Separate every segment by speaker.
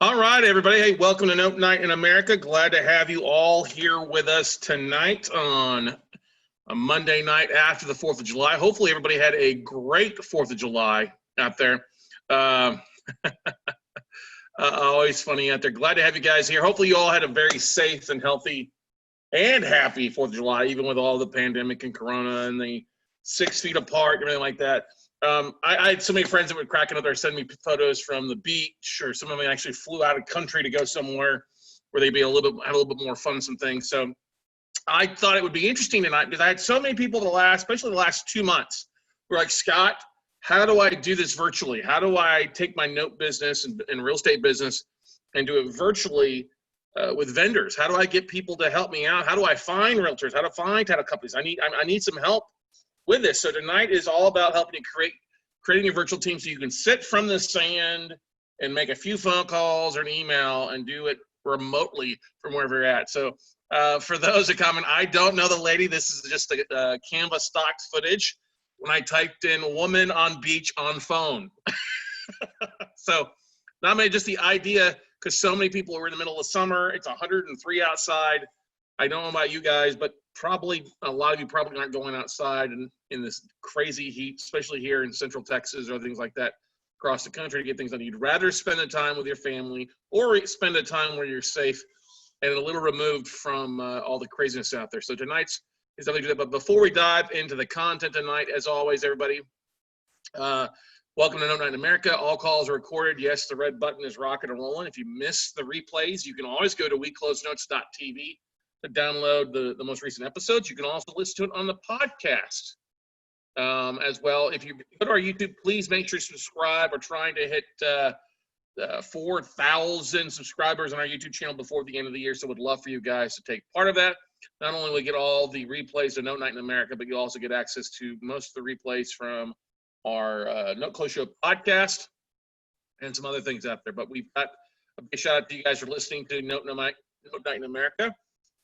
Speaker 1: All right, everybody. Hey, welcome to Note Night in America. Glad to have you all here with us tonight on a Monday night after the 4th of July. Hopefully, everybody had a great 4th of July out there. Always funny out there. Glad to have you guys here. Hopefully, you all had a very safe and healthy and happy 4th of July, even with all the pandemic and Corona and the 6 feet apart and everything like that. I had so many friends that were cracking up there, sending me photos from the beach, or some of them actually flew out of country to go somewhere where they'd be have a little bit more fun, some things. So I thought it would be interesting tonight because I had so many people especially the last 2 months, who were like, Scott, how do I do this virtually? How do I take my note business and real estate business and do it virtually with vendors? How do I get people to help me out? How do I find realtors? How to find title companies? I need some help with this. So tonight is all about helping you creating a virtual team so you can sit from the sand and make a few phone calls or an email and do it remotely from wherever you're at. So for those that comment, I don't know the lady. This is just a Canva stock footage when I typed in woman on beach on phone. So not many, just the idea, because so many people are in the middle of summer. It's 103 outside. I don't know about you guys, but probably a lot of you probably aren't going outside in this crazy heat, especially here in Central Texas or things like that across the country to get things done. You'd rather spend the time with your family or spend the time where you're safe and a little removed from all the craziness out there. So tonight's is definitely do that. But before we dive into the content tonight, as always, everybody, welcome to Note Night in America. All calls are recorded. Yes, the red button is rocking and rolling. If you miss the replays, you can always go to weclosenotes.tv to download the most recent episodes. You can also listen to it on the podcast as well. If you go to our YouTube, please make sure you subscribe. We're trying to hit 4,000 subscribers on our YouTube channel before the end of the year, so would love for you guys to take part of that. Not only will you get all the replays of Note Night in America, but you'll also get access to most of the replays from our Note Close Show podcast and some other things out there. But we've got a big shout out to you guys for listening to Note Night in America.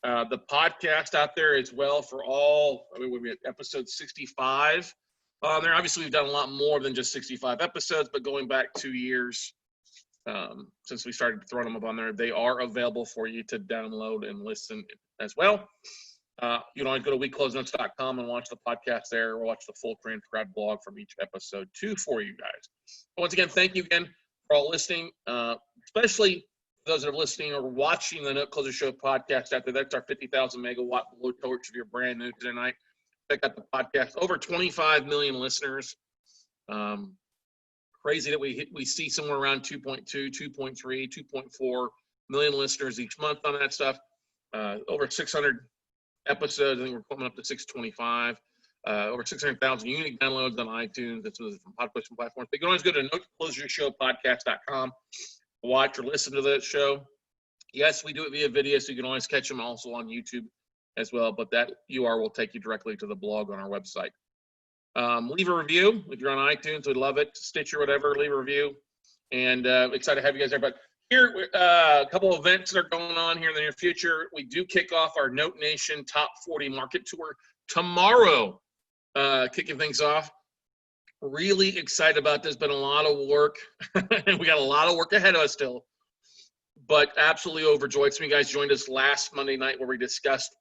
Speaker 1: The podcast out there as well for all, we're at episode 65 on there. Obviously, we've done a lot more than just 65 episodes, but going back 2 years since we started throwing them up on there, they are available for you to download and listen as well. You can always go to weclosenotes.com and watch the podcast there, or watch the full transcribed blog from each episode too for you guys. But once again, thank you again for all listening, especially those that are listening or watching the Note Closer Show podcast out there. That's our 50,000 megawatt blow torch if you're brand new tonight. Check out the podcast. Over 25 million listeners. Crazy that we see somewhere around 2.2, 2.3, 2.4 million listeners each month on that stuff. Over 600 episodes. I think we're coming up to 625. Over 600,000 unique downloads on iTunes. That's from podcast platforms. But you can always go to noteclosershowpodcast.com. Watch or listen to that show. Yes, we do it via video, so you can always catch them also on YouTube as well, but that URL will take you directly to the blog on our website. Leave a review if you're on iTunes. We'd love it. Stitcher, whatever, leave a review. And excited to have you guys there. But here, a couple of events that are going on here in the near future. We do kick off our Note Nation Top 40 Market Tour tomorrow, kicking things off. Really excited about this. Been a lot of work, and we got a lot of work ahead of us still, but absolutely overjoyed. Some of you guys joined us last Monday night where we discussed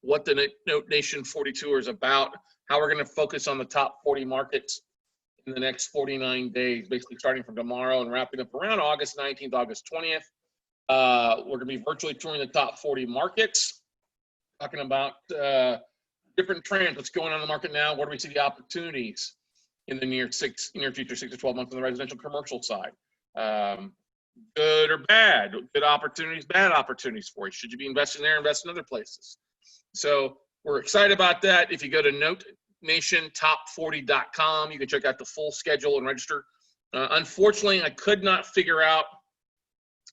Speaker 1: what the Note Nation 40 Tour is about, how we're going to focus on the top 40 markets in the next 49 days, basically starting from tomorrow and wrapping up around August 19th, August 20th. We're going to be virtually touring the top 40 markets, talking about different trends, what's going on in the market now, where do we see the opportunities in the near future, 6 to 12 months on the residential commercial side. Good or bad, good opportunities, bad opportunities for you. Should you be investing there, invest in other places? So we're excited about that. If you go to notenationtop40.com, you can check out the full schedule and register. Unfortunately, I could not figure out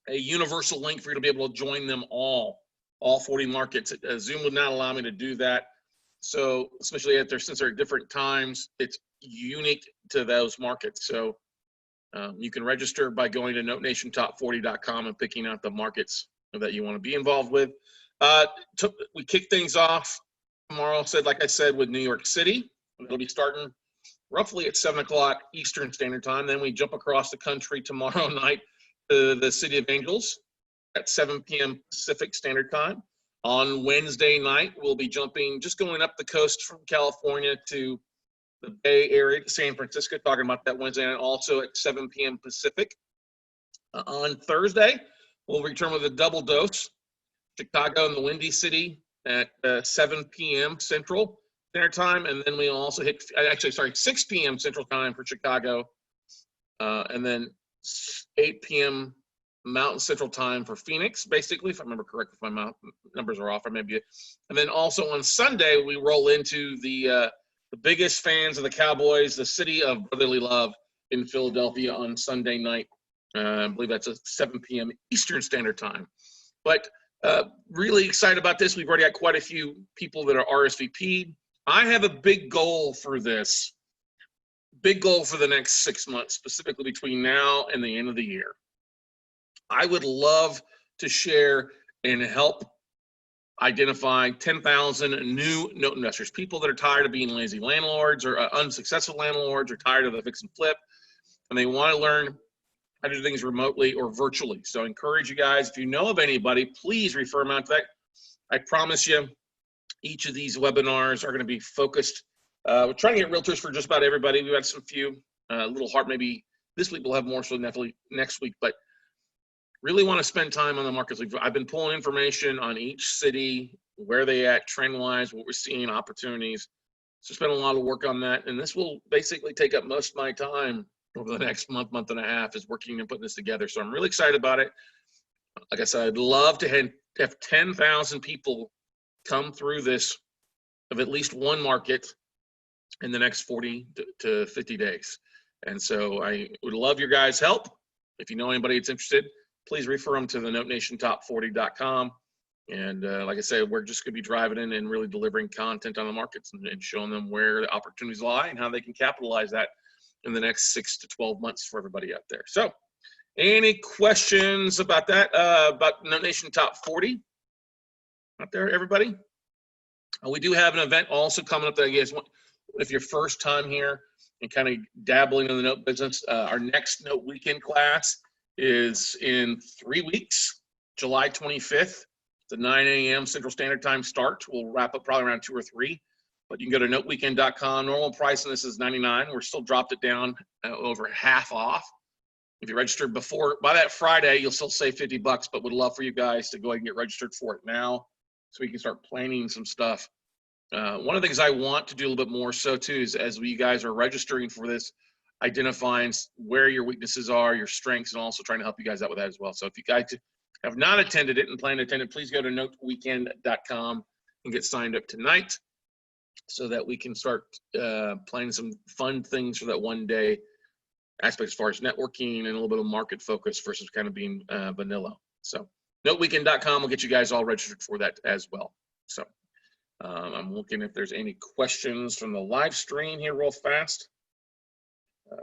Speaker 1: a universal link for you to be able to join them all 40 markets. Zoom would not allow me to do that. So especially since they're at different times, it's unique to those markets. So you can register by going to notenationtop40.com and picking out the markets that you want to be involved with. We kick things off tomorrow, like I said, with New York City. It'll be starting roughly at 7 o'clock Eastern Standard Time. Then we jump across the country tomorrow night to the City of Angels at 7 p.m. Pacific Standard Time. On Wednesday night, we'll be just going up the coast from California to the Bay Area, to San Francisco, talking about that Wednesday night, also at 7 p.m. Pacific. On Thursday, we'll return with a double dose, Chicago and the Windy City at 7 p.m. Central Standard Time, and then we also hit, 6 p.m. Central Time for Chicago, and then 8 p.m. Mountain Central Time for Phoenix, basically, if I remember correctly, if my numbers are off, or maybe. And then also on Sunday, we roll into the biggest fans of the Cowboys, the City of Brotherly Love in Philadelphia on Sunday night. I believe that's at 7 p.m. Eastern Standard Time. But really excited about this. We've already got quite a few people that are RSVP'd. I have a big goal for this, big goal for the next 6 months, specifically between now and the end of the year. I would love to share and help identify 10,000 new note investors, people that are tired of being lazy landlords or unsuccessful landlords, or tired of the fix and flip, and they want to learn how to do things remotely or virtually. So I encourage you guys, if you know of anybody, please refer them out to that. I promise you, each of these webinars are going to be focused. We're trying to get realtors for just about everybody. We've got some few, a little hard maybe this week. We'll have more so definitely next week, but really want to spend time on the markets. I've been pulling information on each city, where they at trend-wise, what we're seeing, opportunities. So spend a lot of work on that. And this will basically take up most of my time over the next month, month and a half, is working and putting this together. So I'm really excited about it. Like I said, I'd love to have 10,000 people come through this of at least one market in the next 40 to 50 days. And so I would love your guys' help. If you know anybody that's interested, please refer them to the NoteNationTop40.com. And like I said, we're just going to be driving in and really delivering content on the markets and showing them where the opportunities lie and how they can capitalize that in the next 6 to 12 months for everybody out there. So any questions about that, about Note Nation Top 40 out there, everybody? We do have an event also coming up that I guess if you're first time here and kind of dabbling in the note business, our next Note Weekend class is in 3 weeks, July 25th. It's a 9 a.m. Central Standard Time start. We'll wrap up probably around 2 or 3. But you can go to noteweekend.com. Normal price on this is $99. We're still dropped it down over half off. If you registered before, by that Friday, you'll still save $50, but would love for you guys to go ahead and get registered for it now so we can start planning some stuff. One of the things I want to do a little bit more so too is as you guys are registering for this, identifying where your weaknesses are, your strengths, and also trying to help you guys out with that as well. So if you guys have not attended it and plan to attend it, please go to noteweekend.com and get signed up tonight so that we can start planning some fun things for that one day aspect as far as networking and a little bit of market focus versus kind of being vanilla. So noteweekend.com will get you guys all registered for that as well. So I'm looking if there's any questions from the live stream here real fast.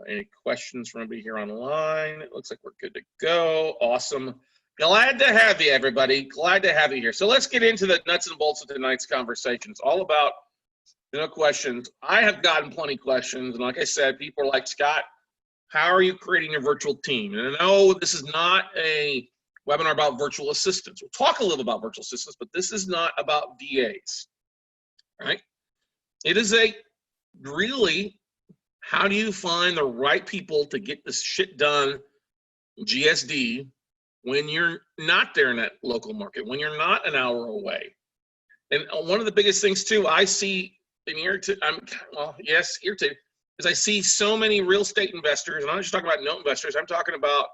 Speaker 1: Any questions from anybody here online? It looks like we're good to go. Awesome. Glad to have you, everybody. Glad to have you here. So let's get into the nuts and bolts of tonight's conversation. It's all about, questions. I have gotten plenty of questions. And like I said, people are like, Scott, how are you creating a virtual team? And I know this is not a webinar about virtual assistants. We'll talk a little about virtual assistants, but this is not about VAs, right? It is really, how do you find the right people to get this shit done, GSD, when you're not there in that local market, when you're not an hour away? And one of the biggest things too, I see in irritated, is I see so many real estate investors, and I'm not just talking about note investors, I'm talking about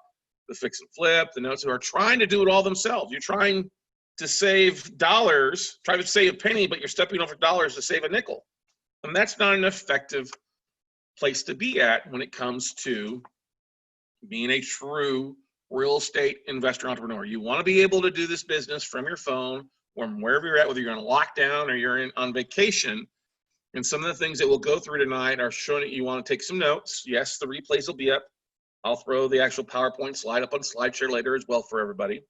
Speaker 1: the fix and flip, the notes, who are trying to do it all themselves. You're trying to save dollars, try to save a penny, but you're stepping over dollars to save a nickel. And that's not an effective place to be at when it comes to being a true real estate investor entrepreneur. You want to be able to do this business from your phone or from wherever you're at, whether you're on lockdown or you're on vacation. And some of the things that we'll go through tonight are showing that you want to take some notes. Yes, the replays will be up. I'll throw the actual PowerPoint slide up on SlideShare later as well for everybody.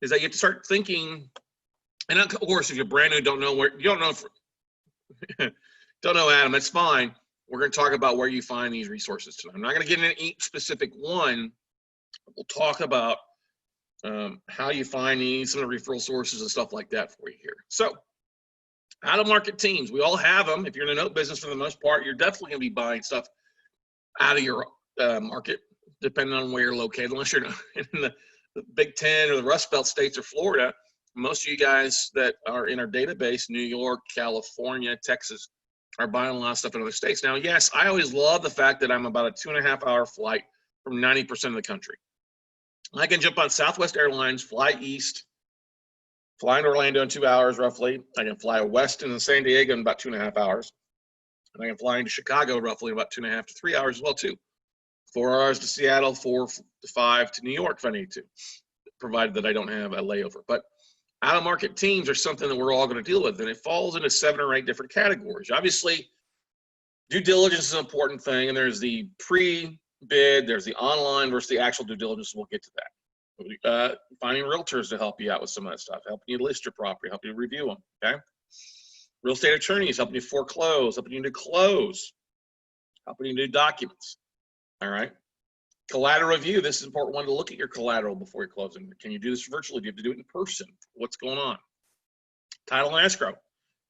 Speaker 1: Is that you have to start thinking, and of course, if you're brand new, don't know Adam, that's fine. We're going to talk about where you find these resources tonight. I'm not going to get into each specific one. We'll talk about how you find these, some of the referral sources and stuff like that for you here. So, how to market teams. We all have them. If you're in a note business, for the most part, you're definitely going to be buying stuff out of your market, depending on where you're located. Unless you're in the Big Ten or the Rust Belt states or Florida, most of you guys that are in our database, New York, California, Texas, are buying a lot of stuff in other states. Now, yes, I always love the fact that I'm about a 2.5-hour flight from 90% of the country. I can jump on Southwest Airlines, fly east, fly in Orlando in 2 hours roughly. I can fly west into San Diego in about 2.5 hours. And I can fly into Chicago roughly in about 2.5 to 3 hours as well too. 4 hours to Seattle, 4 to 5 to New York if I need to, provided that I don't have a layover. But out-of-market teams are something that we're all going to deal with, and it falls into 7 or 8 different categories. Obviously, due diligence is an important thing, and there's the pre-bid, there's the online versus the actual due diligence. We'll get to that. Finding realtors to help you out with some of that stuff, helping you list your property, helping you review them, okay? Real estate attorneys helping you foreclose, helping you to close, helping you do documents, all right? Collateral review, this is an important one to look at your collateral before you're closing. Can you do this virtually? Do you have to do it in person? What's going on? Title and escrow.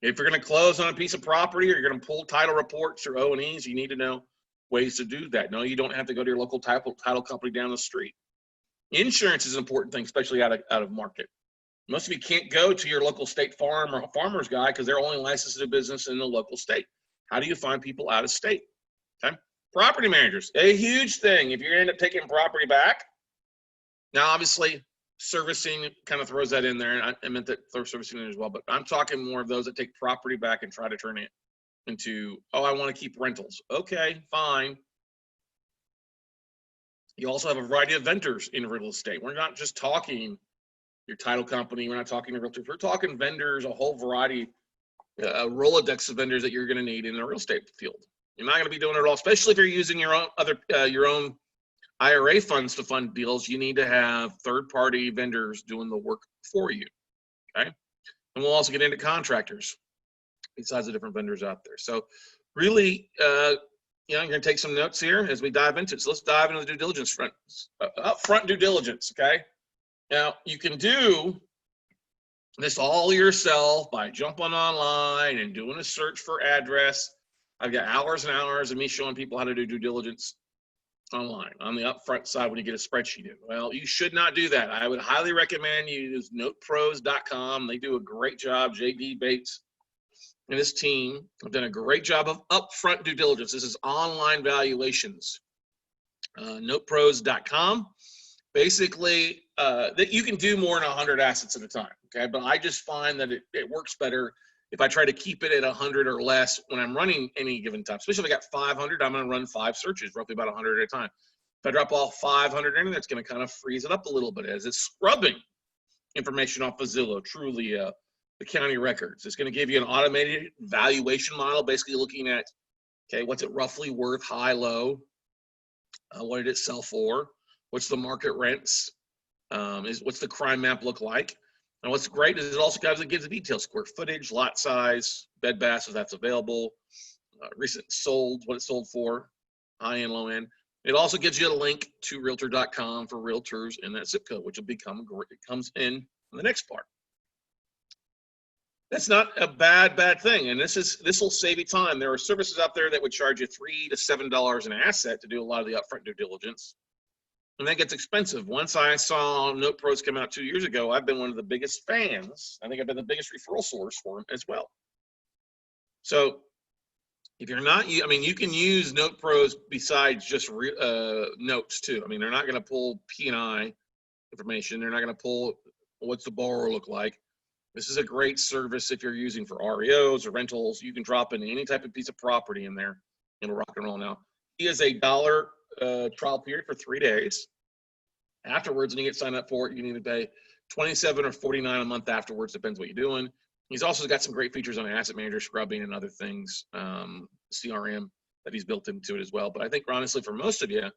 Speaker 1: If you're going to close on a piece of property or you're going to pull title reports or O&Es, you need to know ways to do that. No, you don't have to go to your local title company down the street. Insurance is an important thing, especially out of market. Most of you can't go to your local state farm or farmer's guy because they're only licensed to do business in the local state. How do you find people out of state? Okay. Property managers, a huge thing. If you end up taking property back, now obviously servicing kind of throws that in there, and I meant that throw servicing in as well, but I'm talking more of those that take property back and try to turn it into, oh, I want to keep rentals. Okay, fine. You also have a variety of vendors in real estate. We're not just talking your title company. We're not talking to realtors. We're talking vendors, a whole variety, a Rolodex of vendors that you're going to need in the real estate field. You're not going to be doing it all, especially if you're using your own IRA funds to fund deals. You need to have third-party vendors doing the work for you, okay? And we'll also get into contractors besides the different vendors out there. So really, you're going to take some notes here as we dive into it. So let's dive into the due diligence front, upfront due diligence, okay? Now, you can do this all yourself by jumping online and doing a search for address. I've got hours and hours of me showing people how to do due diligence online on the upfront side when you get a spreadsheet in. Well, you should not do that. I would highly recommend you use notepros.com. They do a great job. JD Bates and his team have done a great job of upfront due diligence. This is online valuations. Notepros.com. Basically, that you can do more than 100 assets at a time, okay? But I just find that it works better if I try to keep it at 100 or less when I'm running any given time. Especially if I got 500, I'm going to run 5 searches, roughly about 100 at a time. If I drop all 500 in, that's going to kind of freeze it up a little bit as it's scrubbing information off of Zillow, Trulia, the county records. It's going to give you an automated valuation model, basically looking at, okay, what's it roughly worth, high, low, what did it sell for, what's the market rents, what's the crime map look like. And what's great is it also gives the details, square footage, lot size, bed baths if that's available, recent sold, what it sold for, high end, low end. It also gives you a link to realtor.com for realtors in that zip code, which will become great. It comes in the next part. That's not a bad thing, and this will save you time. There are services out there that would charge you $3 to $7 an asset to do a lot of the upfront due diligence. And that gets expensive. Once I saw Note Pros come out 2 years ago, I've been one of the biggest fans. I think I've been the biggest referral source for them as well. So if you're not, you can use Note Pros besides just notes too. I mean, they're not going to pull P&I information. They're not going to pull what's the borrower look like. This is a great service if you're using for REOs or rentals. You can drop in any type of piece of property in there and rock and roll. Now, he is $1 trial period for 3 days. Afterwards, when you get signed up for it, you need to pay $27 or $49 a month afterwards, depends what you're doing. He's also got some great features on asset manager scrubbing and other things, CRM that he's built into it as well. But I think honestly, for most of you,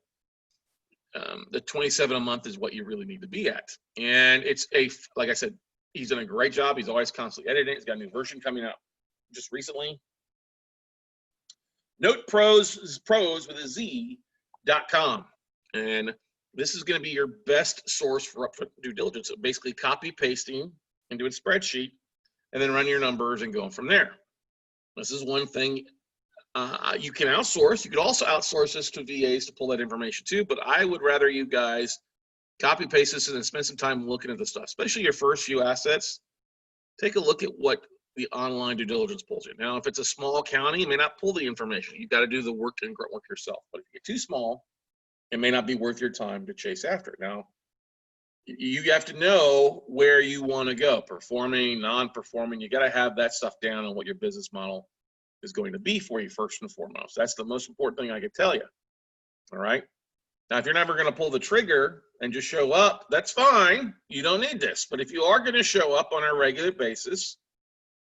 Speaker 1: the $27 a month is what you really need to be at. And it's like I said, he's done a great job. He's always constantly editing. He's got a new version coming out just recently. pros with a Z.com. And this is going to be your best source for upfront due diligence. So basically copy pasting into a spreadsheet and then run your numbers and going from there. This is one thing you can outsource. You could also outsource this to VAs to pull that information too, but I would rather you guys copy paste this and then spend some time looking at the stuff, especially your first few assets. Take a look at what the online due diligence pulls you. Now, if it's a small county, it may not pull the information. You've got to do the work and grunt work yourself. But if you get too small, it may not be worth your time to chase after it. Now, you have to know where you want to go, performing, non-performing. You got to have that stuff down on what your business model is going to be for you first and foremost. That's the most important thing I could tell you. All right. Now, if you're never going to pull the trigger and just show up, that's fine. You don't need this. But if you are going to show up on a regular basis,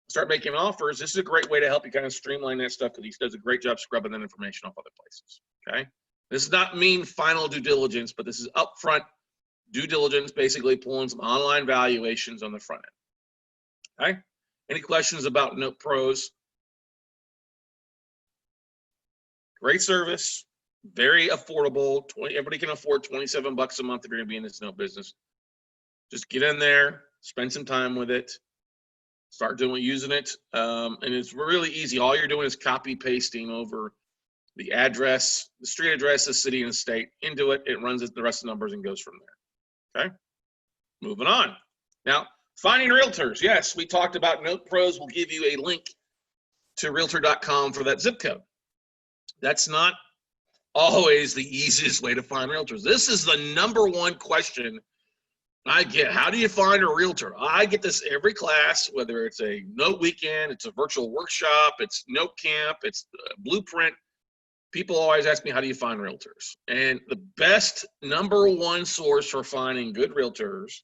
Speaker 1: start making offers, this is a great way to help you kind of streamline that stuff, because he does a great job scrubbing that information off other places. Okay. This does not mean final due diligence, but this is upfront due diligence, basically pulling some online valuations on the front end. Okay. Any questions about Note Pros? Great service, very affordable. Everybody can afford $27 a month if you're going to be in this note business. Just get in there, spend some time with it, start using it, and it's really easy. All you're doing is copy pasting over the address, the street address, the city and the state into it. It runs the rest of the numbers and goes from there. Okay, moving on. Now, finding realtors. Yes, we talked about Note Pros will give you a link to realtor.com for that zip code. That's not always the easiest way to find realtors. This is the #1 question I get. How do you find a realtor? I get this every class, whether it's a note weekend, it's a virtual workshop, it's note camp, it's blueprint. People always ask me, how do you find realtors? And the best #1 source for finding good realtors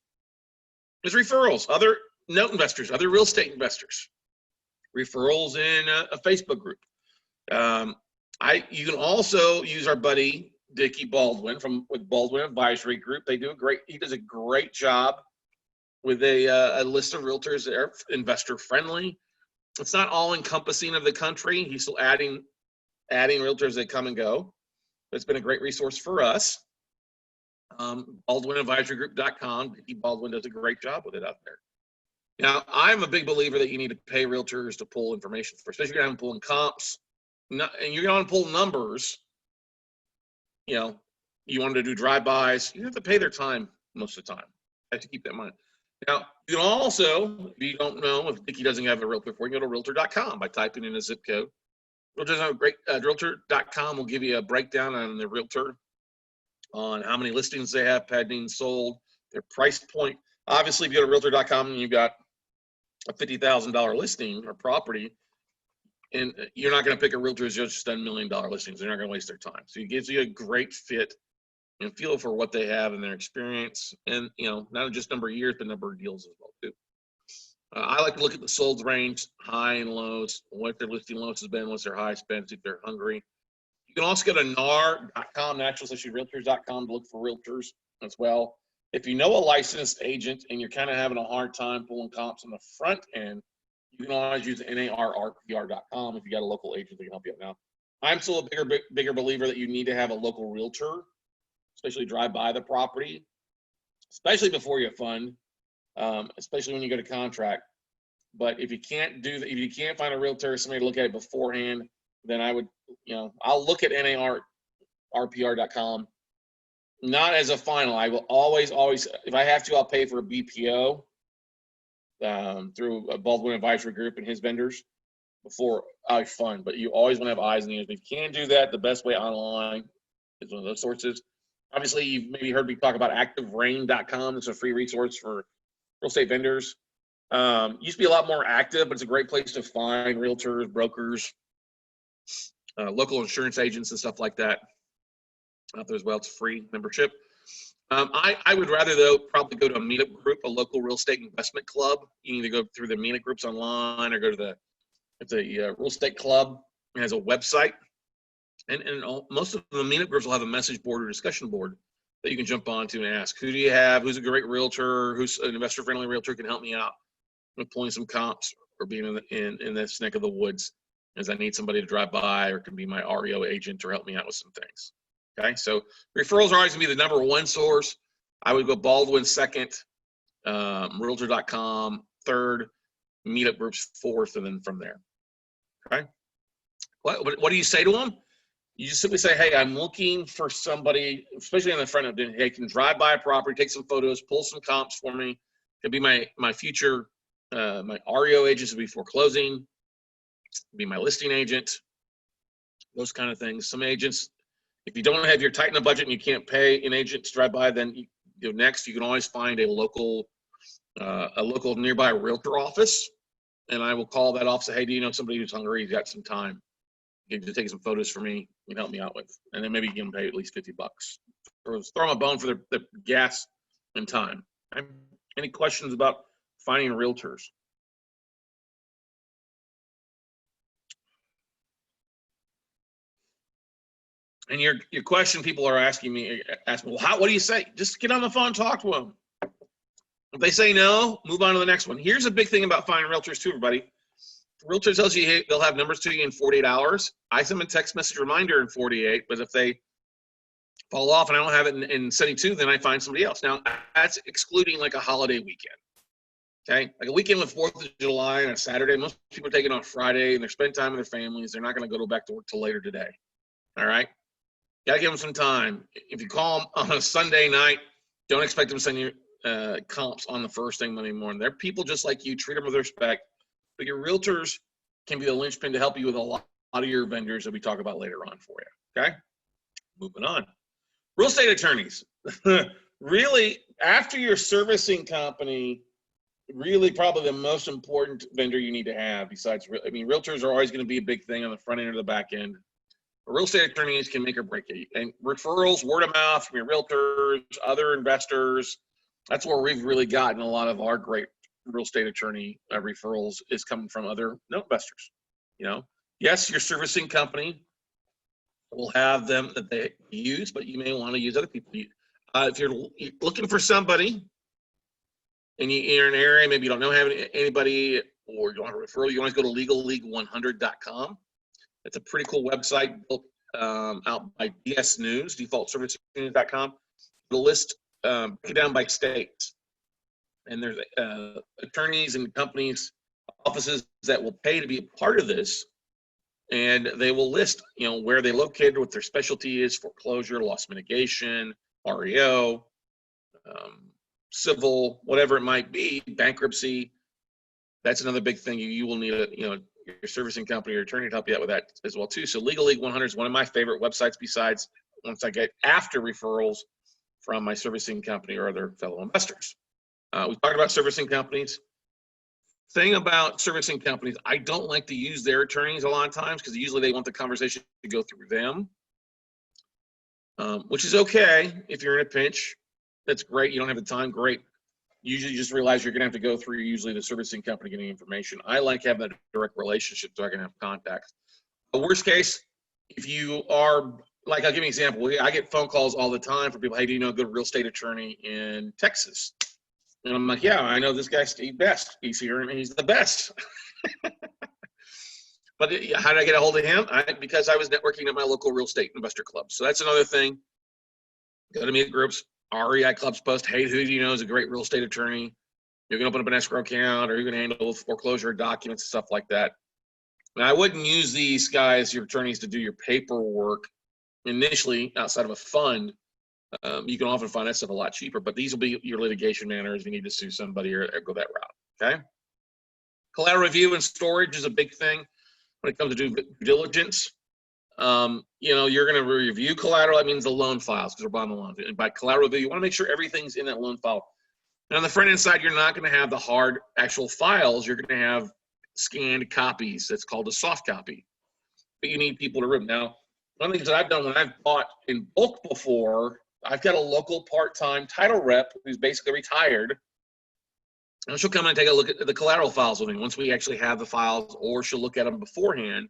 Speaker 1: is referrals, other note investors, other real estate investors, referrals in a Facebook group. You can also use our buddy Dickie Baldwin with Baldwin Advisory Group. He does a great job with a list of realtors that are investor friendly. It's not all encompassing of the country. He's still adding realtors that come and go. It's been a great resource for us. BaldwinAdvisoryGroup.com. Dickie Baldwin does a great job with it out there. Now, I'm a big believer that you need to pay realtors to pull information for, especially if you're pulling comps. And you're going to pull numbers. You want to do drive-bys. You have to pay their time most of the time. I have to keep that in mind. Now, you can also, if you don't know, if Dickie doesn't have a realtor for you, go to Realtor.com by typing in a zip code. Realtor.com will give you a breakdown on the realtor, on how many listings they have pending, sold, their price point. Obviously, if you go to Realtor.com and you've got a $50,000 listing or property, and you're not going to pick a realtor who's just done $1 million listings. They're not going to waste their time. So it gives you a great fit and feel for what they have in their experience, and not just number of years, but number of deals as well too. I like to look at the solds range, high and lows, what their listing lows has been, what's their highest been, if they're hungry. You can also go to NAR.com, Realtors.com, to look for realtors as well. If you know a licensed agent and you're kind of having a hard time pulling comps on the front end, you can always use NARRPR.com if you got a local agent that can help you out. Now, I'm still a bigger believer that you need to have a local realtor, especially drive by the property, especially before you fund, especially when you go to contract. But if you can't do that, if you can't find a realtor, somebody to look at it beforehand, then I would, I'll look at NARRPR.com, not as a final. I will always, if I have to, I'll pay for a BPO. Through a Baldwin Advisory Group and his vendors before I fund. But you always want to have eyes and ears. If you can't do that, the best way online is one of those sources. Obviously, you've maybe heard me talk about ActiveRain.com. It's a free resource for real estate vendors. Used to be a lot more active, but it's a great place to find realtors, brokers, local insurance agents and stuff like that out there as well. It's a free membership. I would rather, though, probably go to a meetup group, a local real estate investment club. You can either go through the meetup groups online or go to the real estate club. It has a website. And most of the meetup groups will have a message board or discussion board that you can jump onto and ask, who do you have? Who's a great realtor? Who's an investor-friendly realtor can help me out with pulling some comps or being in this neck of the woods? is I need somebody to drive by or can be my REO agent or help me out with some things. Okay, so referrals are always going to be the number one source. I would go Baldwin second, Realtor.com third, meetup groups fourth, and then from there. Okay, what do you say to them? You just simply say, hey, I'm looking for somebody, especially on the front end, hey, can drive by a property, take some photos, pull some comps for me. Could be my future, my REO agents would be foreclosing, be my listing agent, those kind of things. Some agents, if you don't have your tight in a budget and you can't pay an agent to drive by, then next you can always find a local nearby realtor office, and I will call that office. Say, hey, do you know somebody who's hungry? He's got some time. You can take some photos for me and help me out with, and then maybe you can pay at least $50. Or throw them a bone for the gas and time. Okay? Any questions about finding realtors? And your question, people are asking me, well, what do you say? Just get on the phone, talk to them. If they say no, move on to the next one. Here's a big thing about finding realtors too, everybody. Realtor tells you, hey, they'll have numbers to you in 48 hours. I send them a text message reminder in 48, but if they fall off and I don't have it in 72, then I find somebody else. Now, that's excluding like a holiday weekend. Okay, like a weekend with 4th of July and a Saturday. Most people are taking on Friday and they're spending time with their families. They're not going to go back to work till later today. All right, gotta give them some time. If you call them on a Sunday night, don't expect them to send you comps on the first thing Monday morning. They're people just like you. Treat them with respect. But your realtors can be the linchpin to help you with a lot of your vendors that we talk about later on for you. Okay, moving on. Real estate attorneys. Really, after your servicing company, really probably the most important vendor you need to have besides, I mean, realtors are always going to be a big thing on the front end or the back end. But real estate attorneys can make or break it. And referrals, word of mouth from your realtors, other investors, that's where we've really gotten a lot of our great real estate attorney referrals is coming from other investors. Yes, your servicing company will have them that they use, but you may want to use other people. If you're looking for somebody and you're in an area, maybe you don't know anybody or you don't have a referral, you always go to legalleague100.com. It's a pretty cool website built out by DS News, defaultservicenews.com. The list break it down by states. And there's attorneys and companies, offices that will pay to be a part of this, and they will list, where they located, what their specialty is, foreclosure, loss mitigation, REO, civil, whatever it might be, bankruptcy. That's another big thing. You will need your servicing company or attorney to help you out with that as well too. So Legal League 100 is one of my favorite websites. Besides, once I get after referrals from my servicing company or other fellow investors. We talked about servicing companies. Thing about servicing companies, I don't like to use their attorneys a lot of times because usually they want the conversation to go through them, which is okay if you're in a pinch. That's great. You don't have the time, great. Usually you just realize you're going to have to go through usually the servicing company getting information. I like having that direct relationship so I can have contacts. The worst case, if you are, like, I'll give you an example. I get phone calls all the time from people, hey, do you know a good real estate attorney in Texas? And I'm like, yeah, I know this guy, Steve Best. He's here and he's the best. But how did I get a hold of him? Because I was networking at my local real estate investor club. So that's another thing. Go to meet groups, REI clubs post, hey, who do you know is a great real estate attorney? You're going to open up an escrow account or you're going to handle foreclosure documents and stuff like that. And I wouldn't use these guys, your attorneys, to do your paperwork initially outside of a fund. You can often find that stuff a lot cheaper, but these will be your litigation managers if you need to sue somebody or go that route, okay? Collateral review and storage is a big thing when it comes to due diligence. You're going to review collateral. That means the loan files because we're buying the loan. And by collateral review, you want to make sure everything's in that loan file. And on the front end side, you're not going to have the hard actual files. You're going to have scanned copies. That's called a soft copy. But you need people to review. Now, one of the things that I've done when I've bought in bulk before, I've got a local part-time title rep who's basically retired, and she'll come in and take a look at the collateral files with me once we actually have the files, or she'll look at them beforehand.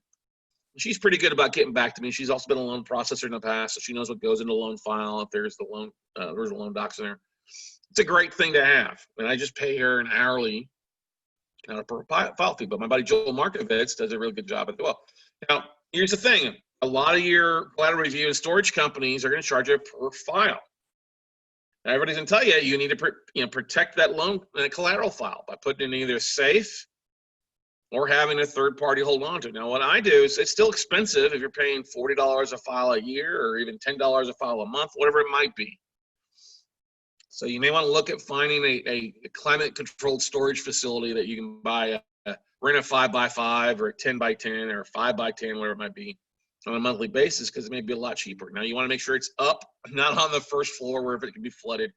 Speaker 1: She's pretty good about getting back to me. She's also been a loan processor in the past, so she knows what goes into the loan file, if there's the loan docs in there. It's a great thing to have, and I just pay her an hourly, not a per file fee. But my buddy Joel Markovitz does a really good job as well. Now, here's the thing. A lot of your collateral review and storage companies are going to charge you per file. Now, everybody's going to tell you you need to protect that loan collateral file by putting it in either safe or having a third party hold on to it. Now, what I do is it's still expensive if you're paying $40 a file a year or even $10 a file a month, whatever it might be. So you may want to look at finding a climate controlled storage facility that you can buy, rent a 5x5 or a 10x10 or a 5x10, whatever it might be, on a monthly basis, because it may be a lot cheaper. Now you want to make sure it's up, not on the first floor where it can be flooded.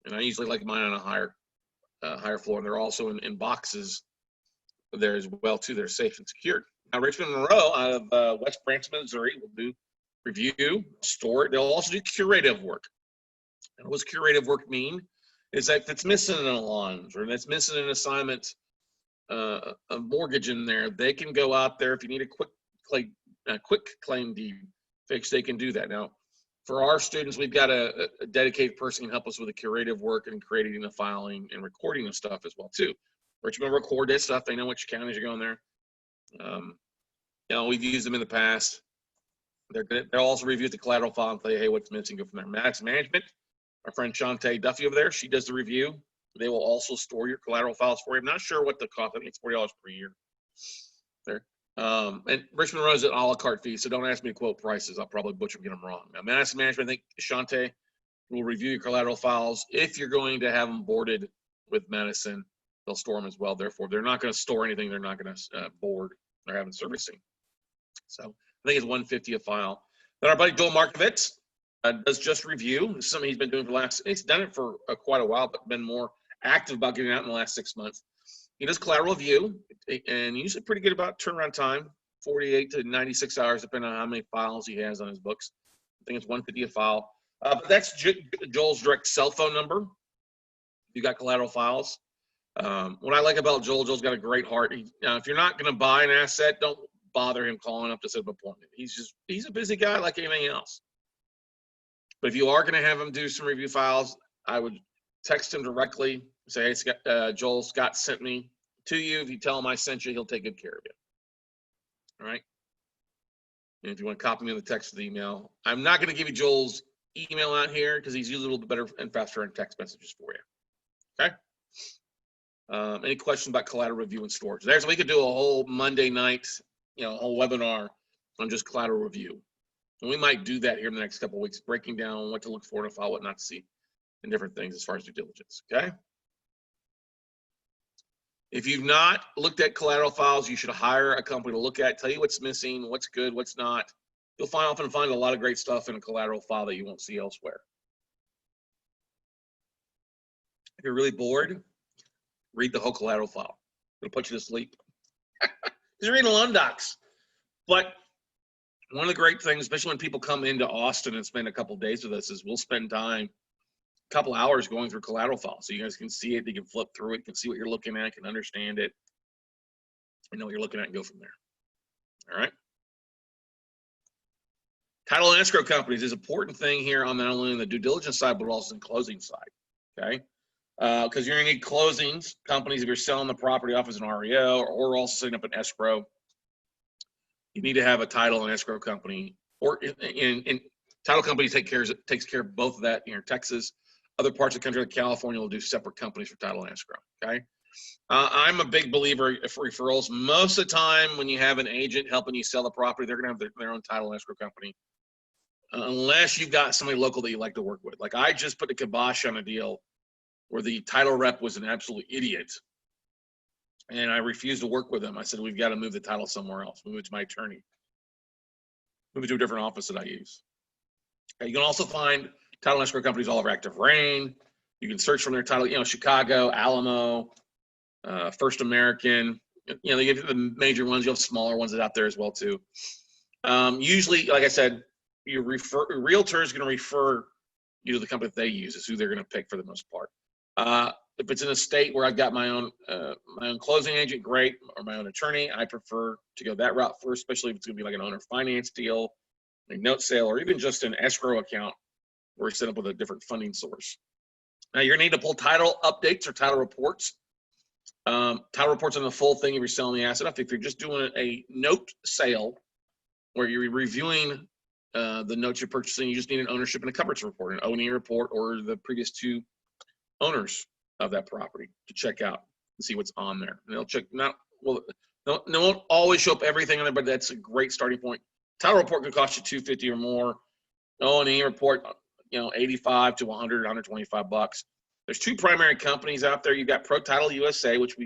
Speaker 1: And I usually like mine on a higher floor, and they're also in boxes there as well too. They're safe and secured. Now Richmond Monroe out of West Branch, Missouri will do review, store it. They'll also do curative work. And what does curative work mean? Is that if it's missing an allowance or if it's missing an assignment, a mortgage in there, they can go out there. If you need a quick claim deed fix, they can do that. Now, for our students, we've got a dedicated person who can help us with the curative work and creating the filing and recording of stuff as well too. Richmond will record that stuff. They know which counties are going there. We've used them in the past. They'll also review the collateral file and say, hey, what's missing? Go from there. Management, our friend Shantae Duffy over there, she does the review. They will also store your collateral files for you. I'm not sure what the cost. I think it's $40 per year. There. And Richmond Monroe is an a la carte fee, so don't ask me to quote prices. I'll probably butcher and get them wrong. Now, Madison Management, I think Shantae will review your collateral files. If you're going to have them boarded with Madison, they'll store them as well. Therefore, they're not going to store anything. They're not going to board. They're having servicing. So I think it's $150 a file. Then our buddy Joel Markovitz does just review. This is something he's been doing for he's done it for quite a while, but been more active about getting out in the last 6 months. He does collateral review, and usually pretty good about turnaround time, 48 to 96 hours, depending on how many files he has on his books. I think it's $150 a file. But that's Joel's direct cell phone number. You got collateral files. What I like about Joel's got a great heart. If you're not going to buy an asset, don't bother him calling up to set up an appointment. He's a busy guy like anything else. But if you are going to have him do some review files, I would text him directly, say, hey, Joel, Scott sent me to you. If you tell him I sent you, he'll take good care of you. All right? And if you want to copy me on the text or the email, I'm not going to give you Joel's email out here because he's usually a little bit better and faster in text messages for you. Okay? Any questions about collateral review and storage? We could do a whole Monday night, a whole webinar on just collateral review. And we might do that here in the next couple of weeks, breaking down what to look for in a file, what not to see, and different things as far as due diligence, okay? If you've not looked at collateral files, you should hire a company to look at, tell you what's missing, what's good, what's not. You'll often find a lot of great stuff in a collateral file that you won't see elsewhere. If you're really bored, read the whole collateral file. It'll put you to sleep. You're reading loan docs. But one of the great things, especially when people come into Austin and spend a couple days with us, is we'll spend time, a couple hours going through collateral files. So you guys can see it, you can flip through it, you can see what you're looking at, can understand it, and know what you're looking at and go from there. All right. Title and escrow companies is an important thing here on not only on the due diligence side, but also in closing side. Okay. Because you're going to need closings companies if you're selling the property off as an REO or also setting up an escrow. You need to have a title and escrow company, or in title companies takes care of both of that here in Texas. Other parts of the country, like California, will do separate companies for title and escrow. Okay, I'm a big believer for referrals. Most of the time, when you have an agent helping you sell the property, they're going to have their own title and escrow company, unless you've got somebody local that you like to work with. Like I just put a kibosh on a deal where the title rep was an absolute idiot. And I refused to work with them. I said, we've got to move the title somewhere else. Move it to my attorney. Move it to a different office that I use. Okay, you can also find title and escrow companies all over Active Rain. You can search from their title, Chicago, Alamo, First American. They get the major ones. You have smaller ones that out there as well too. Usually, like I said, realtor is going to refer you to the company that they use. Is who they're going to pick for the most part. If it's in a state where I've got my own closing agent, great, or my own attorney, I prefer to go that route first, especially if it's going to be like an owner finance deal, a note sale, or even just an escrow account where you set up with a different funding source. Now you're going to need to pull title updates or title reports. Title reports on the full thing if you're selling the asset. If you're just doing a note sale, where you're reviewing the notes you're purchasing. You just need an ownership and a coverage report, an O&E report, or the previous 2 owners of that property to check out and see what's on there. And they'll check they won't always show up everything on there, but that's a great starting point. Title report could cost you $250 or more. O&E report, 85 to 100, 125 bucks. There's 2 primary companies out there. You've got Pro Title USA, which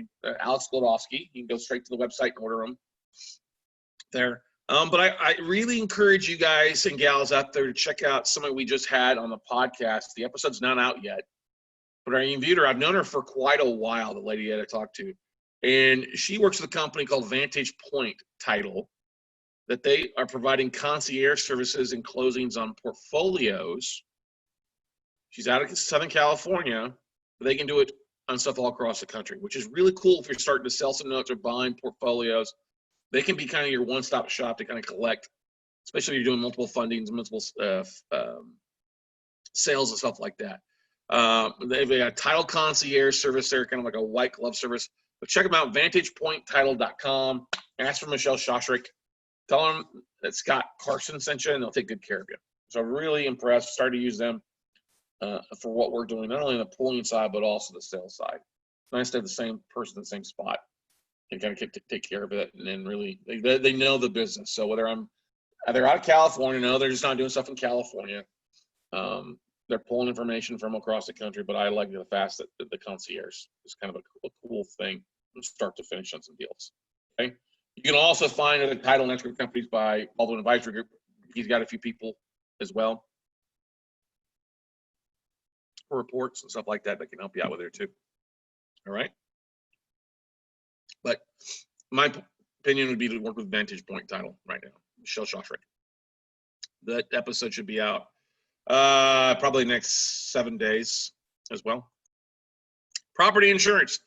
Speaker 1: Alex Glodowski. You can go straight to the website and order them there. But I really encourage you guys and gals out there to check out somebody we just had on the podcast. The episode's not out yet, but I interviewed her. I've known her for quite a while, the lady that I talked to. And she works with a company called Vantage Point Title, that they are providing concierge services and closings on portfolios. She's out of Southern California, but they can do it on stuff all across the country, which is really cool if you're starting to sell some notes or buying portfolios. They can be kind of your one-stop shop to kind of collect, especially if you're doing multiple fundings, multiple sales and stuff like that. They have a title concierge service there, kind of like a white glove service. But check them out, VantagePointTitle.com. Ask for Michelle Shoshrick. Tell them that Scott Carson sent you, and they'll take good care of you. So I'm really impressed. Started to use them for what we're doing, not only on the pulling side, but also the sales side. It's nice to have the same person in the same spot and kind of take care of it. And then really, they know the business. So whether they're out of California, no, they're just not doing stuff in California. They're pulling information from across the country, but I like the fast that the concierge is kind of a cool thing from start to finish on some deals. Okay. You can also find other title and escrow companies by Baldwin Advisory Group. He's got a few people as well, reports and stuff like that can help you out with there too. All right. But my opinion would be to work with Vantage Point Title right now, Michelle Shoshrick. That episode should be out probably next 7 days as well. Property insurance.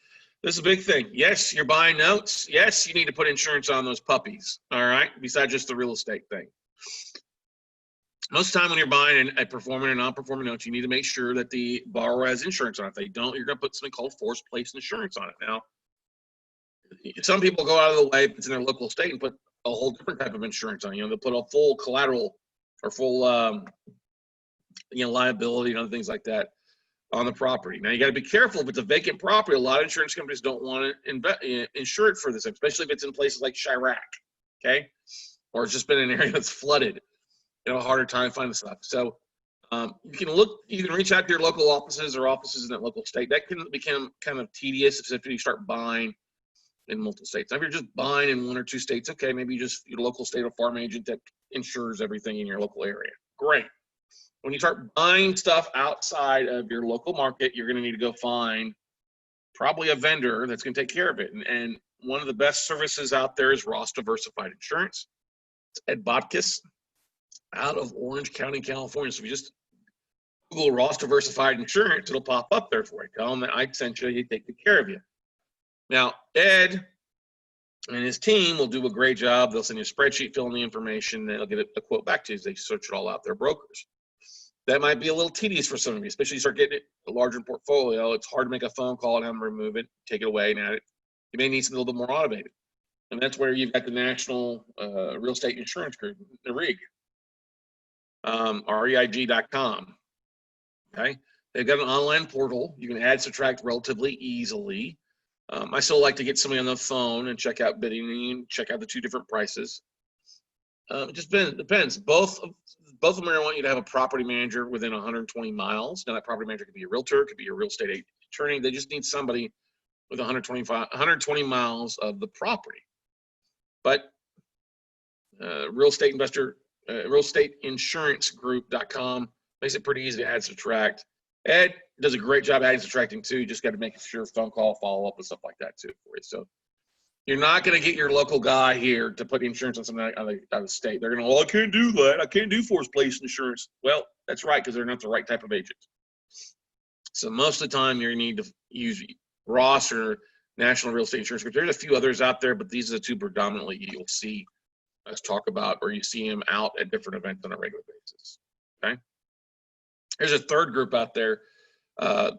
Speaker 1: This is a big thing. Yes, you're buying notes. Yes, you need to put insurance on those puppies. All right. Besides just the real estate thing. Most of the time when you're buying a performing and non-performing notes, you need to make sure that the borrower has insurance on it. If they don't, you're going to put something called forced place insurance on it. Now, some people go out of the way if it's in their local state and put a whole different type of insurance on it. They'll put a full collateral or full liability and other things like that on the property. Now, you got to be careful if it's a vacant property. A lot of insurance companies don't want to insure it for this, especially if it's in places like Chirac, okay? Or it's just been an area that's flooded. You know, a harder time finding stuff. So you can reach out to your local offices or offices in that local state. That can become kind of tedious if you start buying in multiple states. Now, if you're just buying in 1 or 2 states, okay, maybe just your local state or farm agent that insures everything in your local area. Great. When you start buying stuff outside of your local market, you're going to need to go find probably a vendor that's going to take care of it. And one of the best services out there is Ross Diversified Insurance. It's Ed Botkus out of Orange County, California. So if you just Google Ross Diversified Insurance, it'll pop up there for you. Tell them that I sent you, he take good care of you. Now, Ed and his team will do a great job. They'll send you a spreadsheet, fill in the information, and they'll get a quote back to you as they search it all out. They're brokers. That might be a little tedious for some of you, especially if you start getting a larger portfolio. It's hard to make a phone call and have them remove it, take it away, and add it. You may need something a little bit more automated. And that's where you've got the National Real Estate Insurance Group, the REIG. REIG.com. Okay, they've got an online portal. You can add, subtract relatively easily. I still like to get somebody on the phone and check out bidding and check out the 2 different prices. It just depends. Both of them are going to want you to have a property manager within 120 miles. Now, that property manager could be a realtor, could be a real estate attorney. They just need somebody with 120 miles of the property. But real estate insurance group.com makes it pretty easy to add, subtract. Ed does a great job adding, subtracting too. You just got to make sure phone call, follow up, and stuff like that too for you. So you're not going to get your local guy here to put insurance on something out of the state. They're going to, I can't do that. I can't do forced place insurance. Well, that's right, because they're not the right type of agent. So most of the time you need to use Ross or National Real Estate Insurance Group. There's a few others out there, but these are the 2 predominantly you'll see us talk about, or you see them out at different events on a regular basis. Okay. There's a third group out there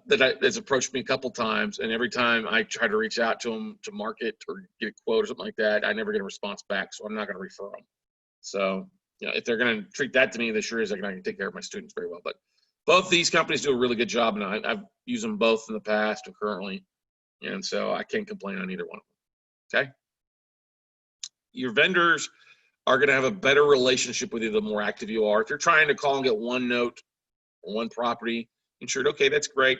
Speaker 1: that's approached me a couple times, and every time I try to reach out to them to market or get a quote or something like that, I never get a response back, so I'm not going to refer them. So, if they're going to treat that to me, they sure is. They're going to take care of my students very well. But both these companies do a really good job, and I've used them both in the past and currently, and so I can't complain on either one of them. Okay. Your vendors are going to have a better relationship with you the more active you are. If you're trying to call and get one note or one property insured, okay, that's great.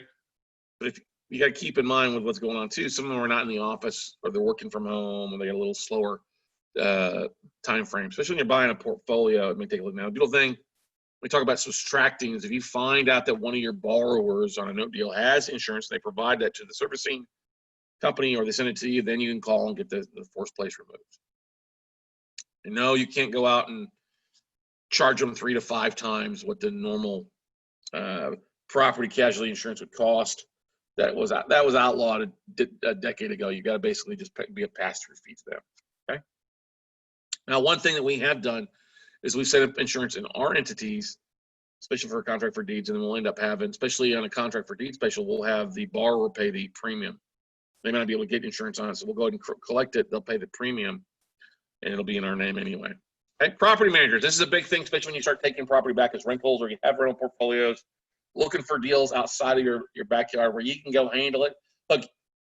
Speaker 1: But if you got to keep in mind with what's going on too, some of them are not in the office or they're working from home or they got a little slower time frame, especially when you're buying a portfolio. It may take a look. Now, the beautiful thing we talk about subtracting is if you find out that one of your borrowers on a note deal has insurance, they provide that to the servicing company or they send it to you, then you can call and get the forced place removed. And no, you can't go out and charge them 3 to 5 times what the normal property casualty insurance would cost. That was outlawed a decade ago. You got to basically just be a pass-through fee to them. Okay. Now, one thing that we have done is we've set up insurance in our entities, especially for a contract for deeds, and then we'll end up having, especially on a contract for deeds special, we'll have the borrower pay the premium. They might not be able to get insurance on it, so we'll go ahead and collect it. They'll pay the premium, and it'll be in our name anyway. Okay, property managers. This is a big thing, especially when you start taking property back as rentals or you have rental portfolios, looking for deals outside of your backyard where you can go handle it. Look,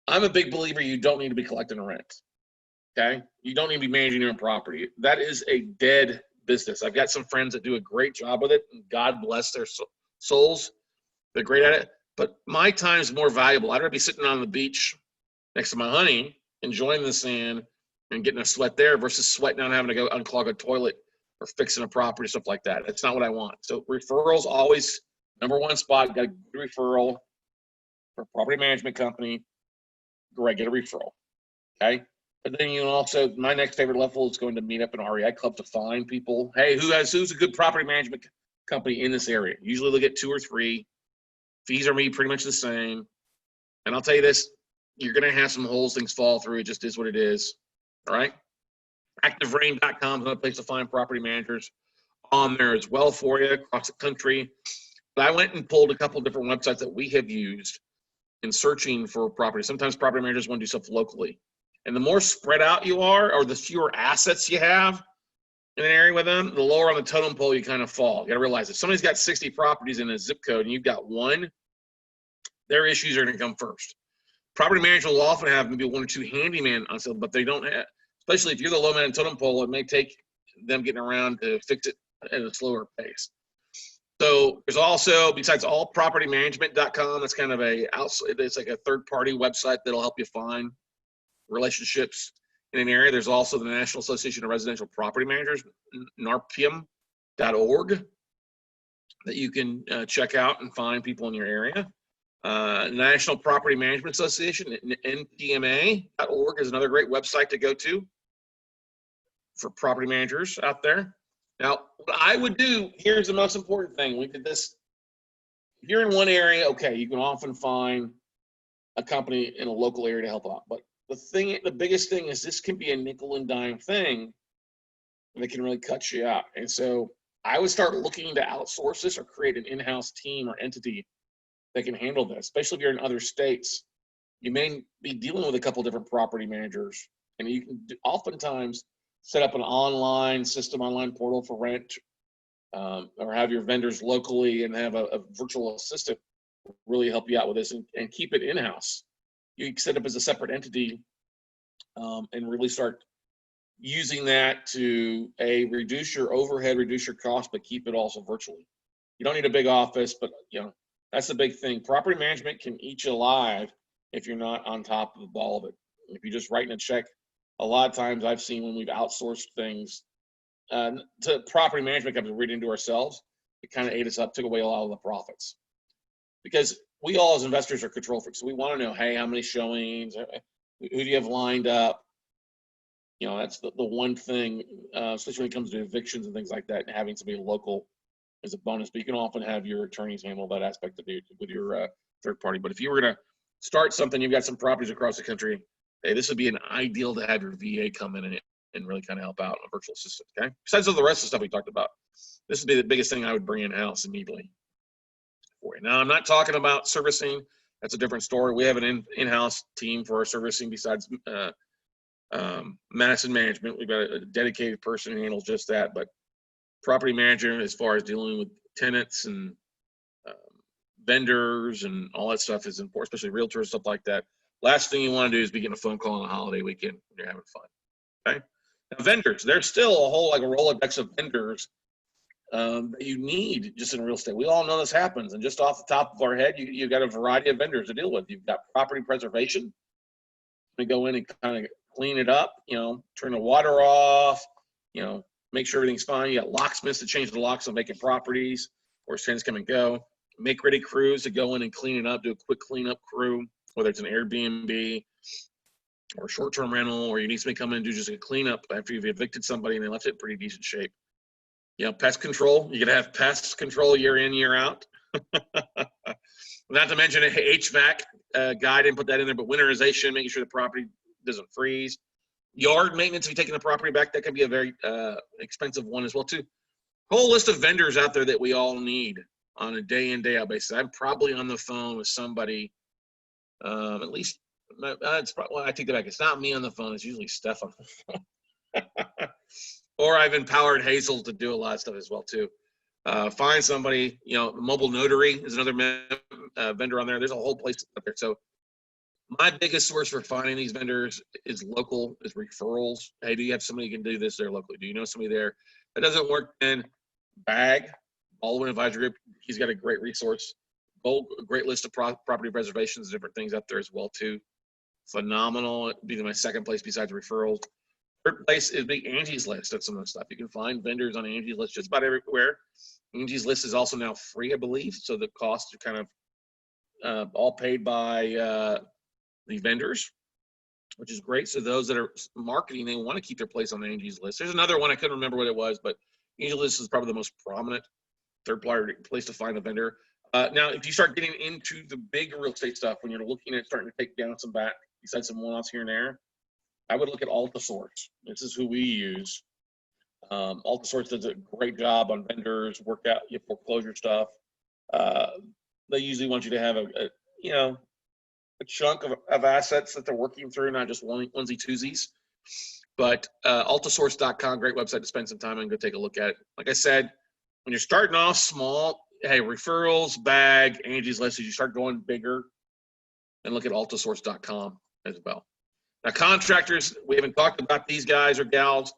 Speaker 1: I'm a big believer you don't need to be collecting a rent. Okay? You don't need to be managing your own property. That is a dead business. I've got some friends that do a great job with it, and God bless their souls. They're great at it. But my time is more valuable. I'd rather be sitting on the beach next to my honey, enjoying the sand, and getting a sweat there versus sweating down having to go unclog a toilet or fixing a property, stuff like that. That's not what I want. So referrals always number one spot. Got a good referral for a property management company. Great, get a referral. Okay. But then you also, my next favorite level is going to meet up an REI club to find people. Hey, who's a good property management company in this area? Usually they'll get 2 or 3. Fees are pretty much the same. And I'll tell you this, you're going to have some holes, things fall through. It just is what it is. All right. ActiveRain.com is another place to find property managers on there as well for you across the country. But I went and pulled a couple of different websites that we have used in searching for property. Sometimes property managers want to do stuff locally. And the more spread out you are, or the fewer assets you have in an area with them, the lower on the totem pole you kind of fall. You got to realize if somebody's got 60 properties in a zip code and you've got 1, their issues are going to come first. Property managers will often have maybe 1 or 2 handyman on sale, but they don't have, especially if you're the low man totem pole, it may take them getting around to fix it at a slower pace. So there's also, besides allpropertymanagement.com, that's kind of it's like a third-party website that'll help you find relationships in an area. There's also the National Association of Residential Property Managers, NARPM.org, that you can check out and find people in your area. National Property Management Association, NPMA.org, is another great website to go to for property managers out there. Now, what I would do, here's the most important thing. We did this. If you're in one area, okay, you can often find a company in a local area to help out. But the biggest thing is this can be a nickel and dime thing that can really cut you out. And so I would start looking to outsource this or create an in-house team or entity that can handle this, especially if you're in other states. You may be dealing with a couple different property managers, and you can oftentimes set up an online portal for rent, or have your vendors locally and have a virtual assistant really help you out with this and keep it in-house. You can set up as a separate entity and really start using that to reduce your overhead, reduce your cost, but keep it also virtually. You don't need a big office, but that's the big thing. Property management can eat you alive if you're not on top of the ball of it. If you're just writing a check, a lot of times I've seen when we've outsourced things to property management companies, we're into ourselves, it kind of ate us up, took away a lot of the profits. Because we all as investors are control freaks. So we want to know, hey, how many showings, who do you have lined up? That's the one thing, especially when it comes to evictions and things like that, and having somebody local is a bonus. But you can often have your attorneys handle that aspect of it with your third party. But if you were going to start something, you've got some properties across the country, hey, this would be an ideal to have your VA come in and really kind of help out a virtual assistant, okay? Besides all the rest of the stuff we talked about, this would be the biggest thing I would bring in-house immediately for you. Now, I'm not talking about servicing. That's a different story. We have an in-house team for our servicing besides Madison Management, we've got a dedicated person who handles just that. But property manager, as far as dealing with tenants and vendors and all that stuff, is important, especially realtors, stuff like that. Last thing you want to do is be getting a phone call on a holiday weekend when you're having fun. Okay. Now, vendors, there's still a whole like a Rolodex of vendors that you need just in real estate. We all know this happens, and just off the top of our head, you've got a variety of vendors to deal with. You've got property preservation. We go in and kind of clean it up, turn the water off, make sure everything's fine. You got locksmiths to change the locks on vacant properties or tenants come and go. Make ready crews to go in and clean it up, do a quick cleanup crew, whether it's an Airbnb or short-term rental, or you need somebody to come in and do just a cleanup after you've evicted somebody and they left it in pretty decent shape. Pest control. You got to have pest control year in, year out. Not to mention a HVAC guy, didn't put that in there, but winterization, making sure the property doesn't freeze. Yard maintenance, if you're taking the property back, that can be a very expensive one as well, too. Whole list of vendors out there that we all need on a day in, day out basis. I'm probably on the phone with somebody, at least, it's probably, well, I take that back. It's not me on the phone. It's usually Steph on the phone. Or I've empowered Hazel to do a lot of stuff as well, too. Find somebody, Mobile Notary is another vendor on there. There's a whole place out there. So my biggest source for finding these vendors is referrals. Hey, do you have somebody who can do this there locally? Do you know somebody there? If that doesn't work, then BAG, Baldwin Advisory Group. He's got a great resource. A great list of property preservations, different things out there as well, too. Phenomenal. It'd be my second place besides referrals. Third place is big Angie's List. That's some of the stuff. You can find vendors on Angie's List just about everywhere. Angie's List is also now free, I believe. So the costs are kind of all paid by the vendors, which is great. So those that are marketing, they want to keep their place on Angie's List. There's another one. I couldn't remember what it was, but Angie's List is probably the most prominent third place to find a vendor. Now, if you start getting into the big real estate stuff, when you're looking at starting to take down some back, besides some one-offs here and there, I would look at AltaSource. This is who we use. AltaSource does a great job on vendors, work out your foreclosure stuff. They usually want you to have a chunk of assets that they're working through, not just onesie-twosies. But AltaSource.com, great website to spend some time and go take a look at it. Like I said, when you're starting off small, hey, referrals, BAG, Angie's List, as you start going bigger, and look at AltaSource.com as well. Now, contractors, we haven't talked about these guys or gals.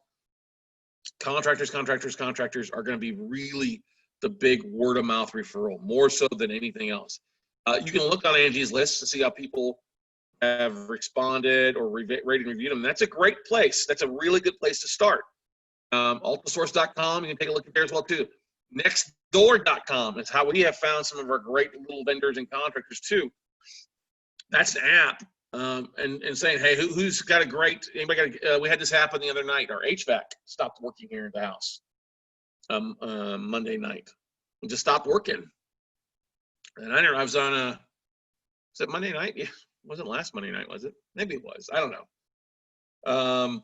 Speaker 1: Contractors are going to be really the big word-of-mouth referral, more so than anything else. You can look on Angie's List to see how people have responded or rated and reviewed them. That's a great place. That's a really good place to start. AltaSource.com, you can take a look at there as well, too. Nextdoor.com is how we have found some of our great little vendors and contractors, too. That's an app. And saying, hey, who's got a great, anybody got, we had this happen the other night. Our HVAC stopped working here in the house Monday night. It just stopped working. And I was on was it Monday night? Yeah, it wasn't last Monday night, was it? Maybe it was. I don't know.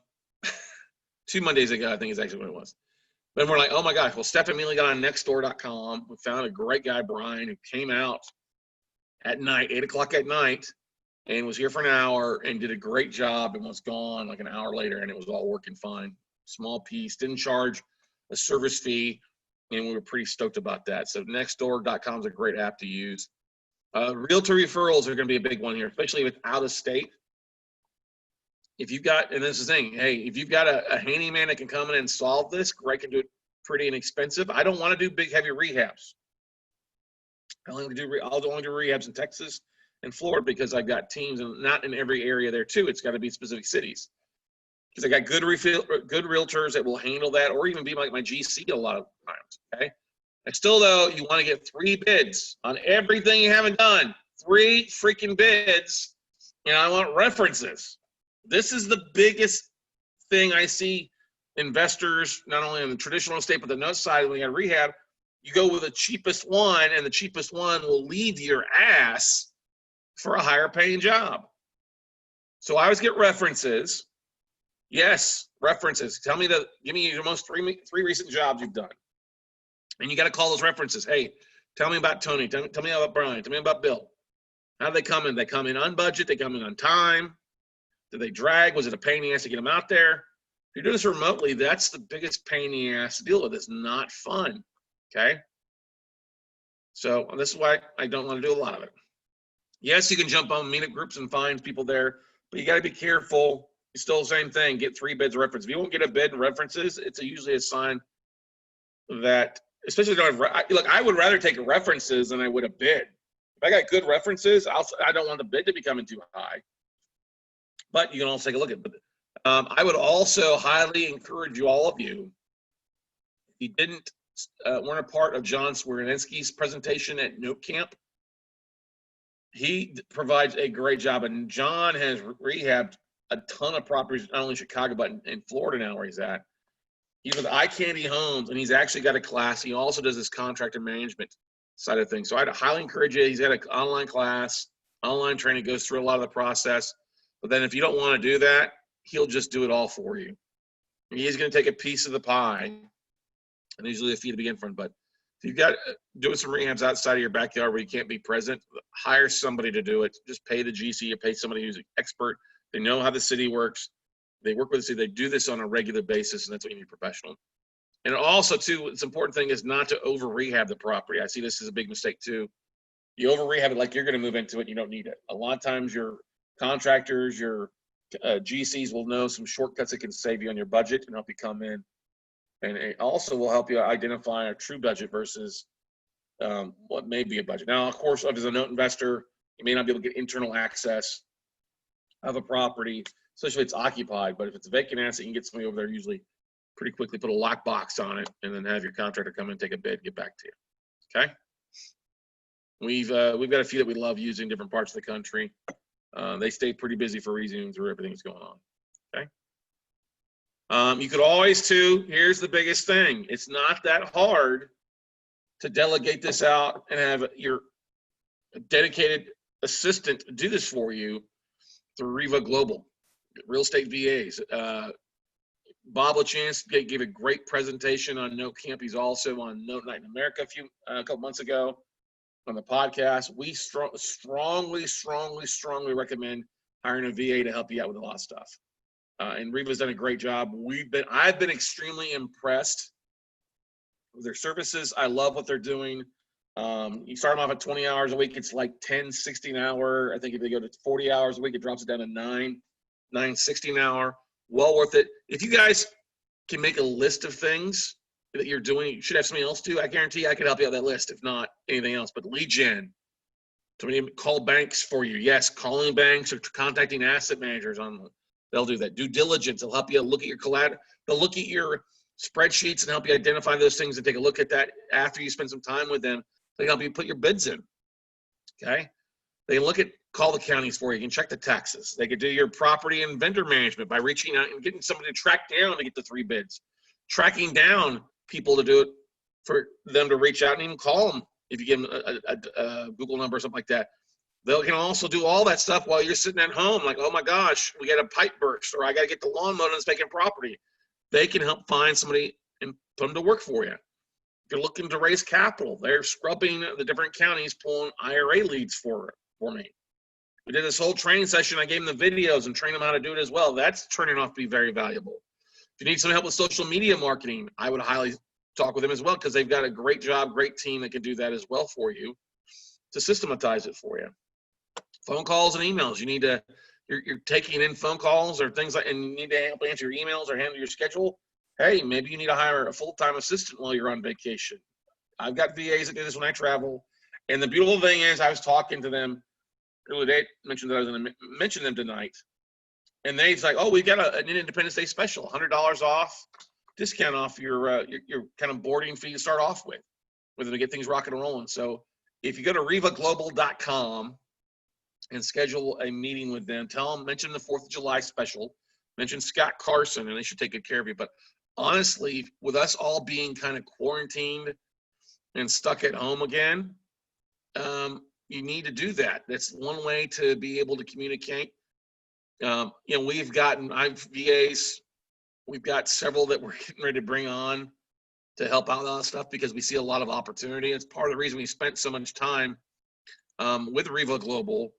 Speaker 1: 2 Mondays ago, I think is actually what it was. Then we're like, oh my gosh. Well, Steph immediately got on Nextdoor.com. We found a great guy, Brian, who came out at night, 8 o'clock at night, and was here for an hour and did a great job and was gone like an hour later, and it was all working fine. Small piece, didn't charge a service fee, and we were pretty stoked about that. So Nextdoor.com is a great app to use. Realtor referrals are going to be a big one here, especially if it's out of state. If you've got, and this is the thing, hey, if you've got a handyman that can come in and solve this, great, can do it pretty inexpensive. I don't want to do big, heavy rehabs. I'll only do rehabs in Texas and Florida because I've got teams, and not in every area there too. It's got to be specific cities. Because I got good realtors that will handle that, or even be like my GC a lot of times. Okay. And still, though, you want to get 3 bids on everything you haven't done. 3 freaking bids. And I want references. This is the biggest thing I see investors, not only on the traditional estate, but the note side, when you got rehab, you go with the cheapest one, and the cheapest one will leave your ass for a higher paying job. So I always get references. Yes, references. Give me your most 3 recent jobs you've done. And you got to call those references. Hey, tell me about Tony. Tell me about Brian. Tell me about Bill. How do they come in? They come in on budget. They come in on time. Did they drag? Was it a pain in the ass to get them out there? If you're doing this remotely, that's the biggest pain in the ass to deal with. It's not fun, okay? So this is why I don't want to do a lot of it. Yes, you can jump on meetup groups and find people there, but you got to be careful. It's still the same thing. Get 3 bids reference. If you won't get a bid and references, it's usually a sign that, especially look, I would rather take references than I would a bid. If I got good references, I don't want the bid to be coming too high. But you can also take a look at it. I would also highly encourage all of you, if you didn't weren't a part of John Swierczynski's presentation at Note Camp, he provides a great job. And John has rehabbed a ton of properties, not only in Chicago, but in Florida now where he's at. He's with Eye Candy Homes, and he's actually got a class. He also does this contractor management side of things. So I'd highly encourage you. He's got an online class, online training, goes through a lot of the process. But then if you don't want to do that, he'll just do it all for you. And he's going to take a piece of the pie, and usually a fee to begin from. But if you've got doing some rehabs outside of your backyard where you can't be present, hire somebody to do it. Just pay the GC or pay somebody who's an expert. They know how the city works. They work with the city. They do this on a regular basis, and that's what you need professional. And also, too, it's important thing is not to over rehab the property. I see this as a big mistake too. You over rehab it like you're going to move into it. You don't need it. A lot of times, your contractors, your GCs will know some shortcuts that can save you on your budget and help you come in. And it also will help you identify a true budget versus what may be a budget. Now, of course, as a note investor, you may not be able to get internal access of a property, especially if it's occupied. But if it's a vacant asset, you can get somebody over there usually pretty quickly, put a lockbox on it, and then have your contractor come in, take a bid, get back to you. Okay. We've got a few that we love using in different parts of the country. They stay pretty busy for reasons through everything that's going on. Okay. You could always too, here's the biggest thing. It's not that hard to delegate this out and have your dedicated assistant do this for you through Riva Global, real estate VAs. Bob LaChance gave a great presentation on Note Camp. He's also on Note Night in America a couple months ago on the podcast. We strongly recommend hiring a VA to help you out with a lot of stuff. And Riva's done a great job. I've been extremely impressed with their services. I love what they're doing. You start them off at 20 hours a week. It's like 10.60 an hour. I think if they go to 40 hours a week, it drops it down to 9.60 an hour. Well worth it. If you guys can make a list of things that you're doing, you should have somebody else do. I guarantee I can help you out that list, if not anything else. But lead gen, somebody call banks for you. Yes, calling banks or contacting asset managers they'll do that. Due diligence, they'll help you look at your collateral. They'll look at your spreadsheets and help you identify those things and take a look at that after you spend some time with them. They help you put your bids in. Okay. They can call the counties for you. You can check the taxes. They could do your property and vendor management by reaching out and getting somebody to track down to get the 3 bids. Tracking down people to do it for them to reach out and even call them if you give them a Google number or something like that. They can also do all that stuff while you're sitting at home, like, oh my gosh, we got a pipe burst, or I got to get the lawn mowed on this vacant property. They can help find somebody and put them to work for you. If you're looking to raise capital, they're scrubbing the different counties, pulling IRA leads for me. We did this whole training session. I gave them the videos and trained them how to do it as well. That's turning out to be very valuable. If you need some help with social media marketing, I would highly talk with them as well, because they've got a great job, great team that can do that as well for you to systematize it for you. Phone calls and emails. You're taking in phone calls or things like, and you need to help answer your emails or handle your schedule. Hey, maybe you need to hire a full-time assistant while you're on vacation. I've got VAs that do this when I travel. And the beautiful thing is, I was talking to them earlier today, mentioned that I was going to mention them tonight. And they's like, oh, we got an Independence Day special, $100 off, discount off your kind of boarding fee to start off with them to get things rocking and rolling. So if you go to rivaglobal.com and schedule a meeting with them, mention the 4th of July special, mention Scott Carson, and they should take good care of you. But honestly, with us all being kind of quarantined and stuck at home again, you need to do that. That's one way to be able to communicate. We've VAs, we've got several that we're getting ready to bring on to help out on stuff, because we see a lot of opportunity. It's part of the reason we spent so much time with Riva Global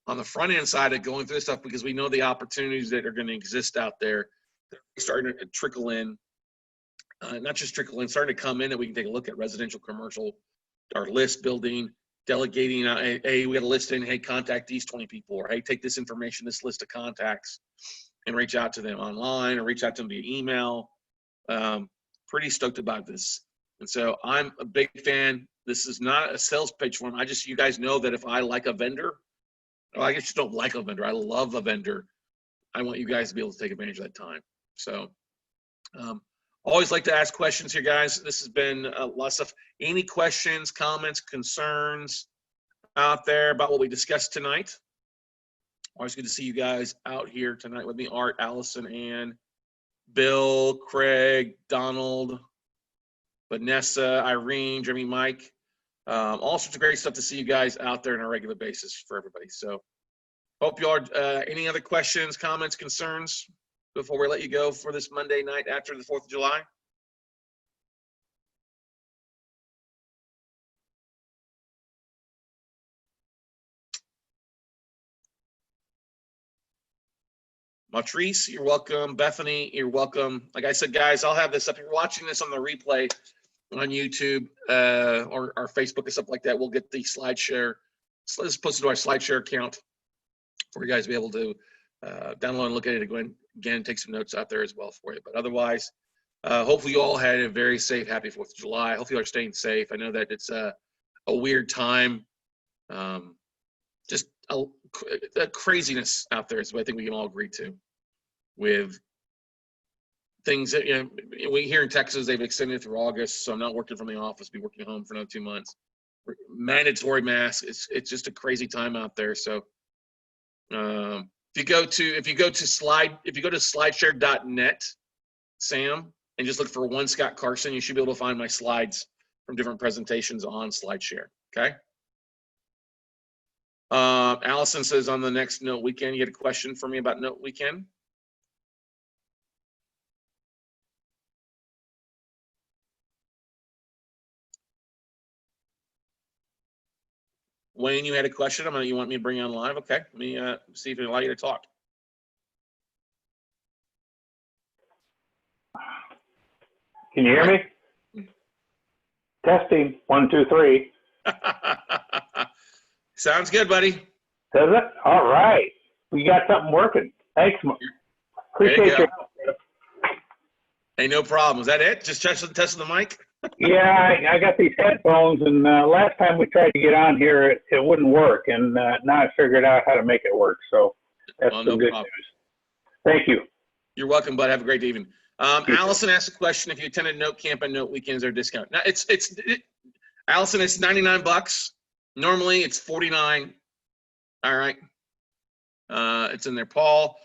Speaker 1: on the front end side of going through this stuff, because we know the opportunities that are going to exist out there. They're starting to trickle in, not just trickle in, starting to come in, that we can take a look at residential, commercial, our list building, delegating. Hey, we got a list in. Hey, contact these 20 people, or hey, take this information, this list of contacts, and reach out to them online or reach out to them via email. Pretty stoked about this. And so I'm a big fan. This is not a sales pitch for them. You guys know that if I like a vendor, well, I guess you don't like a vendor, I love a vendor, I want you guys to be able to take advantage of that time. So always like to ask questions here, guys. This has been a lot of stuff. Any questions, comments, concerns out there about what we discussed tonight? Always good to see you guys out here tonight with me. Art, Allison, Ann, Bill, Craig, Donald, Vanessa, Irene, Jeremy, Mike. All sorts of great stuff to see you guys out there on a regular basis for everybody. So hope you all, any other questions, comments, concerns before we let you go for this Monday night after the 4th of July? Matrice, you're welcome. Bethany, you're welcome. Like I said, guys, I'll have this up. If you're watching this on the replay on YouTube or our Facebook and stuff like that, we'll get the slide share. So let's post it to our slide share account for you guys to be able to download and look at it again, take some notes out there as well for you. But otherwise, hopefully you all had a very safe, happy 4th of July. Hopefully you are staying safe. I know that it's a weird time. Just a craziness out there is what I think we can all agree to, with things that, you know, we here in Texas, they've extended through August, so I'm not working from the office, be working home for another 2 months. Mandatory masks. It's just a crazy time out there. So if you go to slideshare.net, Sam, and just look for one Scott Carson, you should be able to find my slides from different presentations on SlideShare. Okay. Allison says on the next Note Weekend, you had a question for me about Note Weekend? Wayne, you had a question. You want me to bring you on live? Okay, let me see if it allow you to talk.
Speaker 2: Can you hear me? Testing, 1, 2, 3.
Speaker 1: Sounds good, buddy.
Speaker 2: Does it? All right. We got something working. Thanks. Appreciate your help.
Speaker 1: Hey, no problem. Is that it? Just testing the mic?
Speaker 2: Yeah, I got these headphones, and last time we tried to get on here, it wouldn't work, and now I figured out how to make it work. So that's some good news. Thank you.
Speaker 1: You're welcome, bud. Have a great evening. Allison asked a question: if you attended Note Camp and Note Weekends, there a discount? Now Allison, it's $99. Normally it's $49. All right. It's in there. Paul,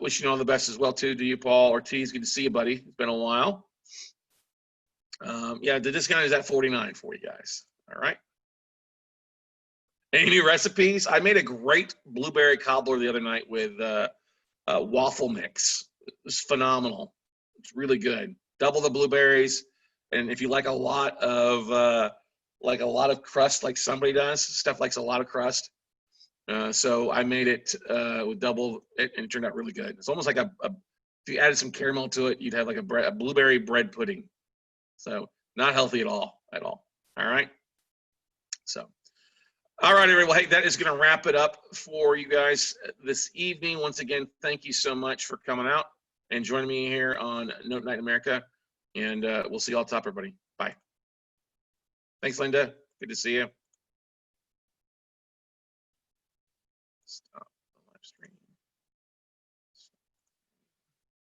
Speaker 1: wishing you all the best as well too. To you, Paul Ortiz. Good to see you, buddy. It's been a while. Yeah, the discount is at $49 for you guys. All right. Any new recipes? I made a great blueberry cobbler the other night with waffle mix. It was phenomenal. It's really good. Double the blueberries, and if you like a lot of crust, like somebody does, Steph likes a lot of crust. So I made it with double it, and it turned out really good. It's almost like if you added some caramel to it, you'd have like a blueberry bread pudding. So not healthy at all. All right. So, all right, everyone. Hey, that is going to wrap it up for you guys this evening. Once again, thank you so much for coming out and joining me here on Note Night America. And we'll see you all top, everybody. Bye. Thanks, Linda. Good to see you. Stop the live stream.